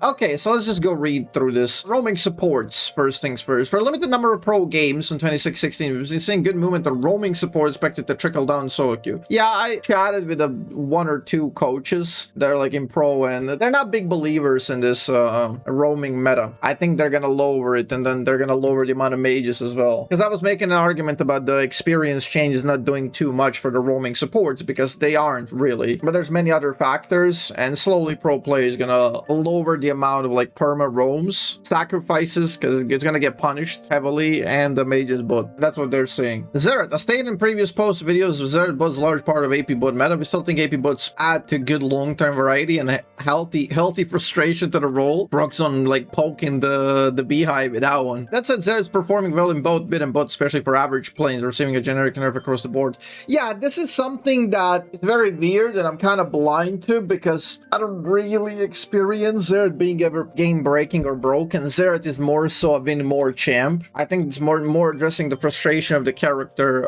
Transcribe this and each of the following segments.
Okay, so let's just go read through this. Roaming supports, first things first. For a limited number of pro games in 26-16, we've been seeing good movement of roaming support expected to trickle down solo queue. Yeah, I chatted with one or two coaches that are like in pro, and they're not big believers in this roaming meta. I think they're gonna lower it, and then they're gonna lower the amount of mages as well. Because I was making an argument about the experience changes not doing too much for the roaming supports, because they aren't really. But there's many other factors, and slowly pro play is gonna lower the amount of like perma roams, sacrifices, because it's gonna get punished heavily, and the mages bot. That's what they're saying. Xerath, as stated in previous post videos, Xerath bot's a large part of AP bot meta. We still think AP bots add to good long-term variety and healthy frustration to the role. Brock's on like poking the beehive with that one. That said, Xerath's performing well in both mid and bot, especially for average planes, receiving a generic nerf across the board. Yeah, this is something that is very weird and I'm kind of blind to, because I don't really experience Xerath being ever game breaking or broken. Xerath is more so a win more champ. I think it's more addressing the frustration of the character,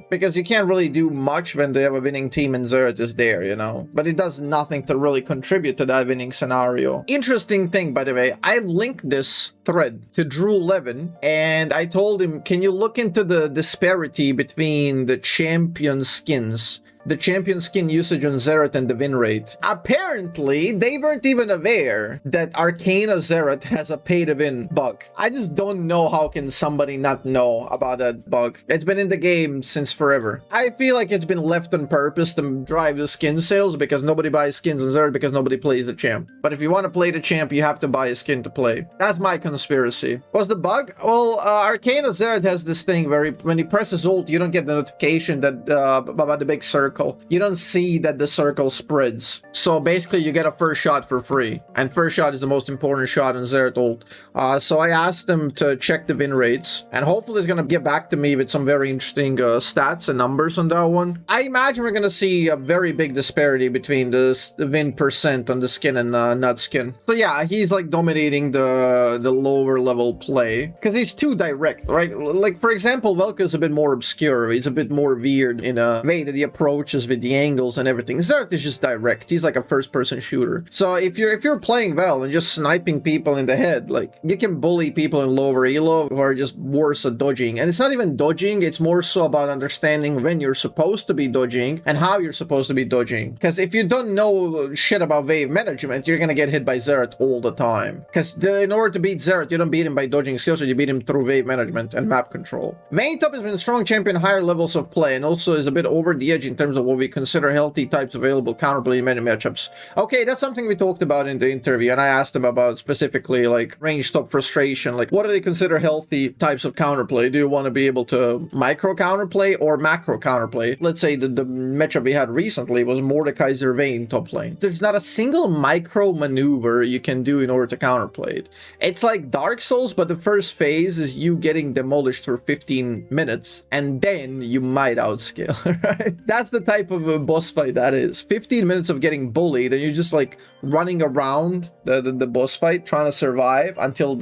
because you can't really do much when they have a winning team and Xerath is there, you know, but it does nothing to really contribute to that winning scenario. Interesting thing, by the way, I linked this thread to Drew11 and I told him, can you look into the disparity between the champion skins, the champion skin usage on Xerath and the win rate? Apparently, they weren't even aware that Arcana Xerath has a pay-to-win bug. I just don't know how can somebody not know about that bug. It's been in the game since forever. I feel like it's been left on purpose to drive the skin sales, because nobody buys skins on Xerath because nobody plays the champ. But if you want to play the champ, you have to buy a skin to play. That's my conspiracy. What's the bug? Well, Arcana Xerath has this thing where when he presses ult, you don't get the notification that about the big circle. You don't see that the circle spreads. So basically you get a first shot for free. And first shot is the most important shot in Xerath ult. So I asked him to check the win rates. And hopefully he's going to get back to me with some very interesting stats and numbers on that one. I imagine we're going to see a very big disparity between the win percent on the skin and not skin. So yeah, he's like dominating the lower level play. Because he's too direct, right? Like for example, VelKoz is a bit more obscure. He's a bit more weird in a way that he approaches with the angles and everything. Xerath is just direct. He's like a first-person shooter. So if you're playing well and just sniping people in the head, like you can bully people in lower elo who are just worse at dodging. And it's not even dodging, it's more so about understanding when you're supposed to be dodging and how you're supposed to be dodging. Because if you don't know shit about wave management, you're gonna get hit by Xerath all the time. Because in order to beat Xerath, you don't beat him by dodging skills, you beat him through wave management and map control. Vayne top has been a strong champion higher levels of play, and also is a bit over the edge in terms of what we consider healthy types available counterplay in many matchups. Okay, that's something we talked about in the interview, and I asked him about specifically like range stop frustration, like what do they consider healthy types of counterplay? Do you want to be able to micro counterplay or macro counterplay? Let's say the matchup we had recently was Mordekaiser Vayne top lane. There's not a single micro maneuver you can do in order to counterplay it. It's like Dark Souls, but the first phase is you getting demolished for 15 minutes, and then you might outscale, right? That's the type of a boss fight that is. 15 minutes of getting bullied and you're just like running around the boss fight trying to survive until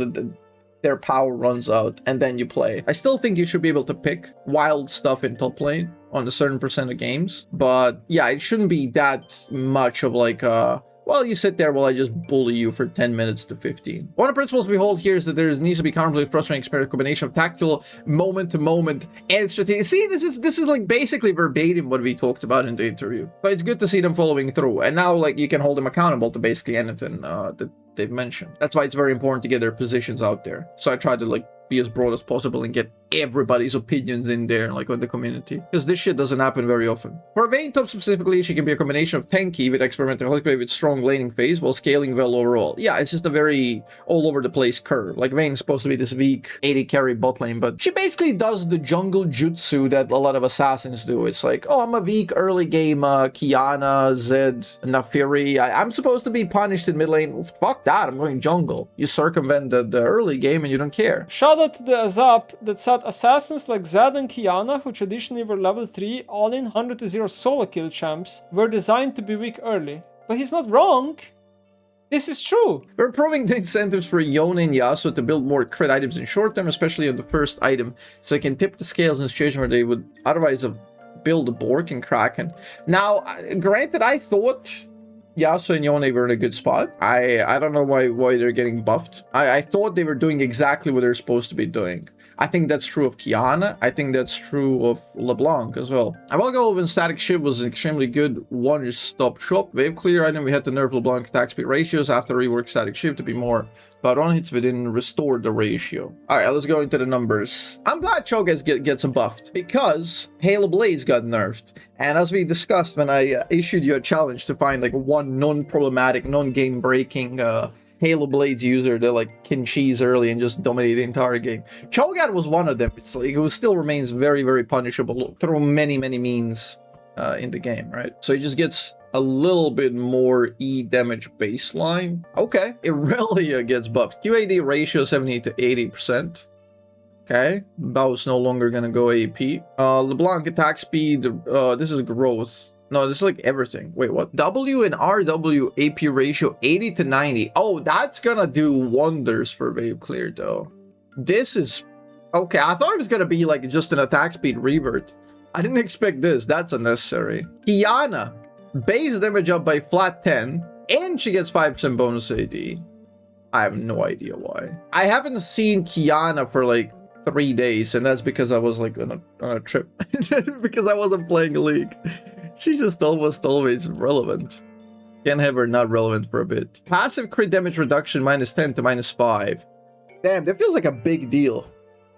their power runs out, and then you play. I still think you should be able to pick wild stuff in top lane on a certain percent of games, but yeah, it shouldn't be that much of like well, you sit there while I just bully you for 10 minutes to 15. One of the principles we hold here is that there needs to be counterplay frustrating experience combination of tactical, moment-to-moment, and strategic. See, this is like basically verbatim what we talked about in the interview. But it's good to see them following through. And now, like, you can hold them accountable to basically anything that they've mentioned. That's why it's very important to get their positions out there. So I tried to, like, be as broad as possible and get everybody's opinions in there, like on the community, because this shit doesn't happen very often. For Vayne top specifically, she can be a combination of tanky with experimental play with strong laning phase while scaling well overall. Yeah, it's just a very all over the place curve. Like Vayne's supposed to be this weak 80 carry bot lane, but she basically does the jungle jutsu that a lot of assassins do. It's like, oh, I'm a weak early game Kiana, Zed, Nafiri. I'm supposed to be punished in mid lane. Fuck that, I'm going jungle. You circumvent the early game and you don't care. Shout out to the Azzapp that said assassins like Zed and Kiana, who traditionally were level 3 all-in 100-0 solo kill champs, were designed to be weak early. But he's not wrong. This is true. We're improving the incentives for Yone and Yasuo to build more crit items in short term, especially on the first item, so they can tip the scales in a situation where they would otherwise have built a Bork and Kraken. Now, granted, I thought Yasuo and Yone were in a good spot. I don't know why they're getting buffed. I thought they were doing exactly what they're supposed to be doing. I think that's true of Kiana. I think that's true of LeBlanc as well. VelKoz and Static Shiv was an extremely good one-stop shop. Wave clear item, we had to nerf LeBlanc attack speed ratios after rework Static Shiv to be more on hits within restored the ratio. Alright, let's go into the numbers. I'm glad Cho'Gath gets buffed because Halo Blaze got nerfed. And as we discussed when I issued you a challenge to find like one non-problematic, non-game breaking Halo Blades user that like can cheese early and just dominate the entire game. Cho'Gath was one of them. It's like it still remains very, very punishable through many, many means in the game, right? So he just gets a little bit more E damage baseline. Okay, Irelia gets buffed. QAD ratio 70 to 80%. Okay, Bao's no longer gonna go AP. LeBlanc attack speed, this is growth. No, this is like everything. Wait, what? W and RW AP ratio 80 to 90. Oh, that's gonna do wonders for Wave Clear though. This is... Okay, I thought it was gonna be like just an attack speed revert. I didn't expect this. That's unnecessary. Kiana, base damage up by flat 10, and she gets 5% bonus AD. I have no idea why. I haven't seen Kiana for like 3 days, and that's because I was like on a trip. Because I wasn't playing League. She's just almost always relevant. Can't have her not relevant for a bit. Passive crit damage reduction -10 to -5. Damn, that feels like a big deal.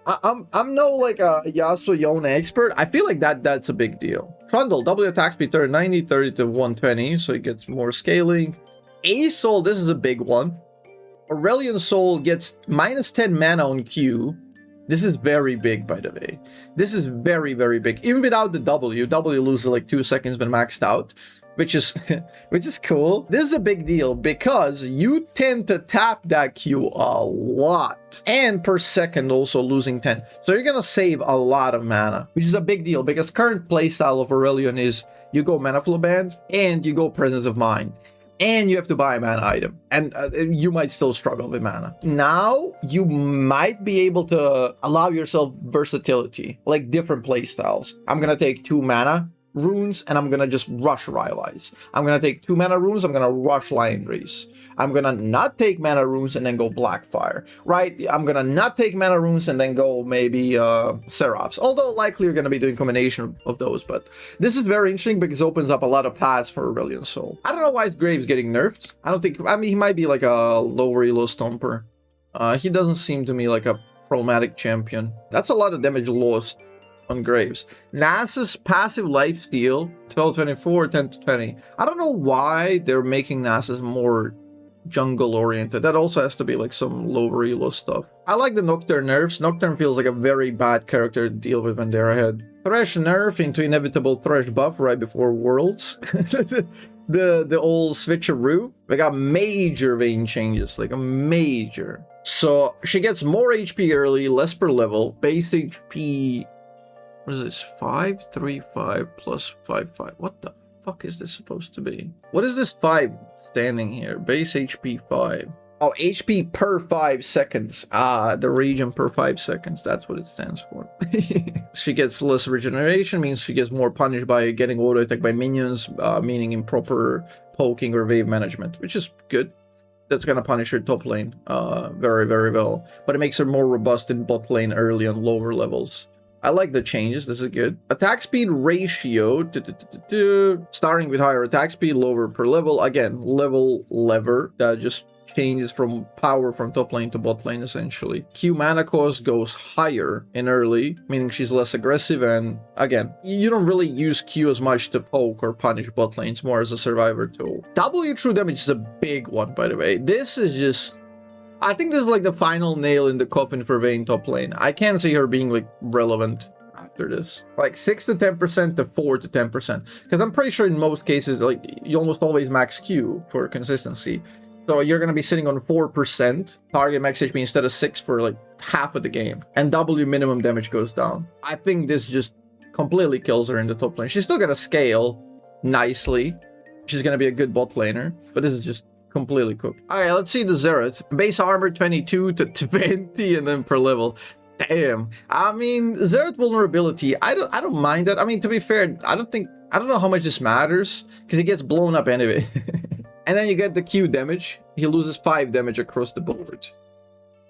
I'm no like a Yasuo Yone expert. I feel like that's a big deal. Trundle, W attack speed 90, 30 to 120, so he gets more scaling. Ace Soul, this is a big one. Aurelion Soul gets -10 mana on Q. This is very big, by the way. This is very, very big. Even without the W loses like 2 seconds when maxed out, which is cool. This is a big deal because you tend to tap that Q a lot, and per second also losing 10. So you're gonna save a lot of mana, which is a big deal because current playstyle of Aurelion is you go Mana Flow Band and you go Presence of Mind. And you have to buy a mana item, and you might still struggle with mana. Now, you might be able to allow yourself versatility, like different playstyles. I'm gonna take 2 mana runes, and I'm gonna just rush Rylai's. I'm gonna take 2 mana runes, I'm gonna rush Lion Breeze. I'm gonna not take mana runes and then go Blackfire, right? I'm gonna not take mana runes and then go maybe Xeraths. Although likely you're gonna be doing combination of those, but this is very interesting because it opens up a lot of paths for Aurelion Soul. I don't know why his Graves getting nerfed. I mean, he might be like a lower elo stomper. He doesn't seem to me like a problematic champion. That's a lot of damage lost on Graves. Nasus passive lifesteal 12-24, 10-20. I don't know why they're making Nasus more jungle oriented. That also has to be like some lower elo stuff. I like the Nocturne nerfs. Nocturne feels like a very bad character to deal with when they're ahead. Thresh nerf into inevitable Thresh buff right before Worlds. the old switcheroo. We got major Vayne changes, like a major. So she gets more HP early, less per level. Base HP, what is this? 535 plus 55. What the fuck is this supposed to be? What is this 5 standing here? Base HP 5. Oh, HP per 5 seconds. Ah, the region per 5 seconds. That's what it stands for. She gets less regeneration, means she gets more punished by getting auto attack by minions, meaning improper poking or wave management, which is good. That's gonna punish her top lane very, very well. But it makes her more robust in bot lane early on lower levels. I like the changes. This is good. Attack speed ratio. Starting with higher attack speed, lower per level. Again, level lever. That just changes from power from top lane to bot lane, essentially. Q mana cost goes higher in early, meaning she's less aggressive. And again, you don't really use Q as much to poke or punish bot lanes, more as a survivor tool. W true damage is a big one, by the way. This is just... I think this is like the final nail in the coffin for Vayne top lane. I can't see her being like relevant after this. Like 6 to 10% to 4 to 10%. Because I'm pretty sure in most cases, like you almost always max Q for consistency. So you're going to be sitting on 4% target max HP instead of 6 for like half of the game. And W minimum damage goes down. I think this just completely kills her in the top lane. She's still going to scale nicely. She's going to be a good bot laner. But this is just completely cooked. All right, let's see the Xerath. Base armor 22 to 20 and then per level. Damn. I mean, Xerath vulnerability, I don't mind that. I mean, to be fair, I don't know how much this matters because he gets blown up anyway. And then you get the Q damage. He loses 5 damage across the board.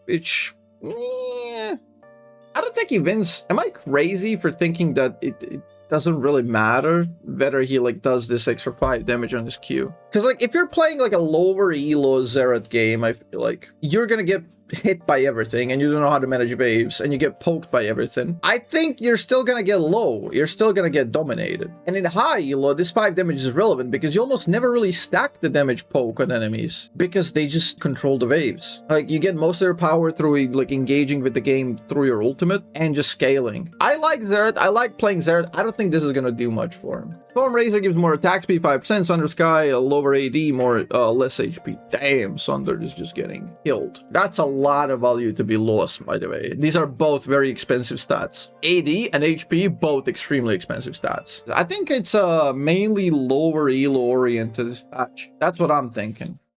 Which... I don't think he wins. Am I crazy for thinking that it doesn't really matter whether he like does this extra 5 damage on his Q? Because like if you're playing like a lower elo Xerath game, I feel like you're gonna get hit by everything and you don't know how to manage waves and you get poked by everything. I think you're still gonna get low. You're still gonna get dominated. And in high elo, this 5 damage is relevant because you almost never really stack the damage poke on enemies because they just control the waves. Like you get most of their power through like engaging with the game through your ultimate and just scaling. I like Xerath. I like playing Xerath. I don't think this is gonna do much for him. Storm Razor gives more attack speed, 5%. Sunder Sky, a lower AD, less HP. Damn, Sunder is just getting killed. That's a lot of value to be lost, by the way. These are both very expensive stats. AD and HP, both extremely expensive stats. I think it's a mainly lower elo oriented patch. That's what I'm thinking.